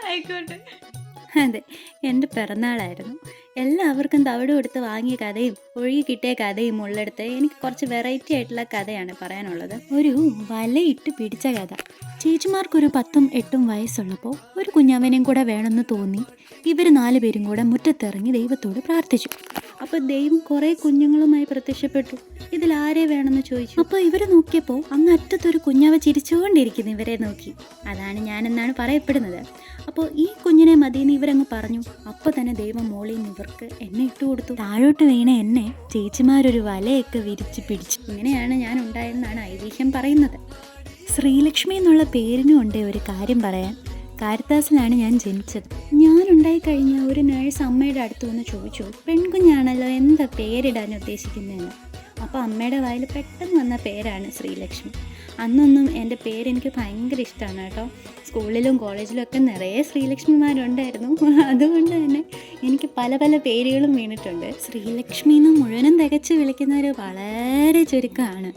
ആയിക്കോട്ടെ. അതെ, എൻ്റെ പിറന്നാളായിരുന്നു. എല്ലാവർക്കും തവിട് കൊടുത്ത് വാങ്ങിയ കഥയും ഒഴുകി കിട്ടിയ കഥയും ഉള്ളിടത്ത് എനിക്ക് കുറച്ച് വെറൈറ്റി ആയിട്ടുള്ള കഥയാണ് പറയാനുള്ളത്. ഒരു വലയിട്ട് പിടിച്ച കഥ. ചേച്ചിമാർക്കൊരു 10ഉം 8ഉം വയസ്സുള്ളപ്പോൾ ഒരു കുഞ്ഞവനെയും കൂടെ വേണമെന്ന് തോന്നി. ഇവർ 4 പേരും കൂടെ മുറ്റത്തിറങ്ങി ദൈവത്തോട് പ്രാർത്ഥിച്ചു. അപ്പോൾ ദൈവം കുറേ കുഞ്ഞുങ്ങളുമായി പ്രത്യക്ഷപ്പെട്ടു. ഇതിലാരെ വേണമെന്ന് ചോദിച്ചു. അപ്പോൾ ഇവർ നോക്കിയപ്പോൾ അങ്ങ് അറ്റത്തൊരു കുഞ്ഞാവ ചിരിച്ചുകൊണ്ടിരിക്കുന്നു ഇവരെ നോക്കി. അതാണ് ഞാനെന്നാണ് പറയപ്പെടുന്നത്. അപ്പോൾ ഈ കുഞ്ഞിനെ മതിയെന്ന് ഇവരങ്ങ് പറഞ്ഞു. അപ്പോൾ തന്നെ ദൈവം മോളിൽ നിന്ന് ഇവർക്ക് എന്നെ ഇട്ട് കൊടുത്തു. താഴോട്ട് വീണ എന്നെ ചേച്ചിമാരൊരു വലയൊക്കെ വിരിച്ച് പിടിച്ചു. ഇങ്ങനെയാണ് ഞാൻ ഉണ്ടായെന്നാണ് ഐതിഹ്യം പറയുന്നത്. ശ്രീലക്ഷ്മി എന്നുള്ള പേരിനും ഉണ്ട് ഒരു കാര്യം പറയാൻ. കാരിത്താസിലാണ് ഞാൻ ജനിച്ചത്. ഞാനുണ്ടായി കഴിഞ്ഞ ഒരു നേഴ്സ് അമ്മയുടെ അടുത്ത് വന്ന് ചോദിച്ചു, പെൺകുഞ്ഞാണല്ലോ, എന്താ പേരിടാൻ ഉദ്ദേശിക്കുന്നതെന്ന്. അപ്പോൾ അമ്മയുടെ വായിൽ പെട്ടെന്ന് വന്ന പേരാണ് ശ്രീലക്ഷ്മി. അന്നൊന്നും എൻ്റെ പേരെനിക്ക് ഭയങ്കര ഇഷ്ടമാണ് കേട്ടോ. സ്കൂളിലും കോളേജിലും ഒക്കെ നിറയെ ശ്രീലക്ഷ്മിമാരുണ്ടായിരുന്നു. അതുകൊണ്ട് തന്നെ എനിക്ക് പല പല പേരുകളും വീണിട്ടുണ്ട്. ശ്രീലക്ഷ്മി എന്ന് മുഴുവനും തികച്ച് വിളിക്കുന്നവർ വളരെ ചുരുക്കമാണ്.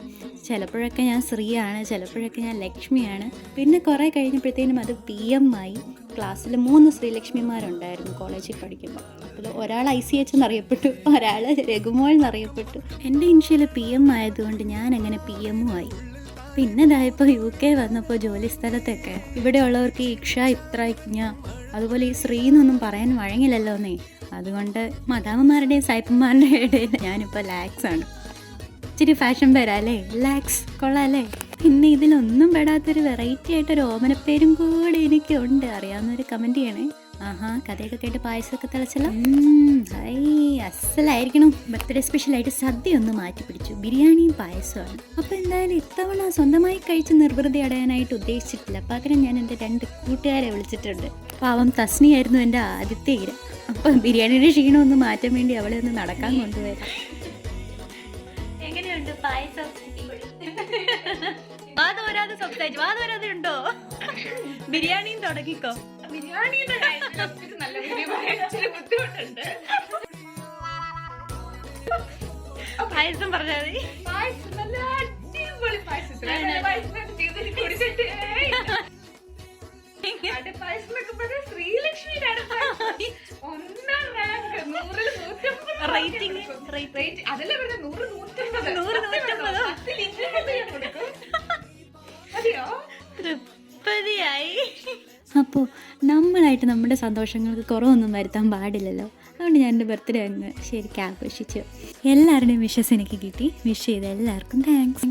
ചിലപ്പോഴൊക്കെ ഞാൻ ശ്രീയാണ്, ചിലപ്പോഴൊക്കെ ഞാൻ ലക്ഷ്മിയാണ്. പിന്നെ കുറേ കഴിഞ്ഞപ്പോഴത്തേനും അത് PM ആയി. ക്ലാസ്സിൽ 3 ശ്രീലക്ഷ്മിമാരുണ്ടായിരുന്നു കോളേജിൽ പഠിക്കുമ്പോൾ. അതിൽ ഒരാൾ ICH എന്നറിയപ്പെട്ടു, ഒരാൾ രഘുമോൾ എന്നറിയപ്പെട്ടു. എൻ്റെ ഇനിഷ്യൽ PM ആയതുകൊണ്ട് ഞാൻ അങ്ങനെ PM ആയി. പിന്നെ ഇതായപ്പോൾ UK വന്നപ്പോൾ ജോലി സ്ഥലത്തൊക്കെ ഇവിടെയുള്ളവർക്ക് ഇക്ഷ, ഇത്ര, ഇജ്ഞ, അതുപോലെ ഈ ശ്രീ എന്നൊന്നും പറയാൻ വഴങ്ങില്ലല്ലോ എന്നേ. അതുകൊണ്ട് മദാമ്മമാരുടെയും സായിപ്പന്മാരുടെയും ഇടയിൽ ഞാനിപ്പോൾ ലാക്സ് ആണ്. ഇച്ചിരി ഫാഷൻ പേരല്ലേ ലാക്സ്, കൊള്ളാല്ലേ. പിന്നെ ഇതിലൊന്നും പെടാത്തൊരു വെറൈറ്റി ആയിട്ടൊരു ഓമനപ്പേരും കൂടെ എനിക്കുണ്ട്. അറിയാവുന്നൊരു കമൻറ്റ് ചെയ്യണേ. ആഹാ, കഥയൊക്കെ കേട്ട് പായസമൊക്കെ തിളച്ചല്ലോ. അസലായിരിക്കണം. ബർത്ത്ഡേ സ്പെഷ്യലായിട്ട് സദ്യ ഒന്ന് മാറ്റി പിടിച്ചു. ബിരിയാണിയും പായസമാണ്. അപ്പോൾ എന്തായാലും ഇത്തവണ സ്വന്തമായി കഴിച്ച് നിർവൃതി അടയാനായിട്ട് ഉദ്ദേശിച്ചിട്ടില്ല. പകരം ഞാൻ എൻ്റെ 2 കൂട്ടുകാരെ വിളിച്ചിട്ടുണ്ട്. പാവം തസ്നിയായിരുന്നു എൻ്റെ ആദ്യത്തെ ഇര. അപ്പം ബിരിയാണിയുടെ ക്ഷീണം ഒന്ന് മാറ്റാൻ വേണ്ടി അവളെ ഒന്ന് നടക്കാൻ കൊണ്ടുവരാം. എങ്ങനെയുണ്ട് പായസം? വാദവരാതെ സംസാരിച്ചു. വാദവരാതെ ഉണ്ടോ? ബിരിയാണിയും തുടങ്ങിക്കോ. പായസം പറഞ്ഞാൽ തൃപ്തിയായി. അപ്പോൾ നമ്മളായിട്ട് നമ്മുടെ സന്തോഷങ്ങൾക്ക് കുറവൊന്നും വരുത്താൻ പാടില്ലല്ലോ. അതുകൊണ്ട് ഞാൻ എൻ്റെ ബർത്ത്ഡേ അങ്ങ് ശരിക്കും ആഘോഷിച്ചു. എല്ലാവരുടെയും വിഷസ് എനിക്ക് കിട്ടി. വിഷ് ചെയ്ത എല്ലാവർക്കും താങ്ക്സ്.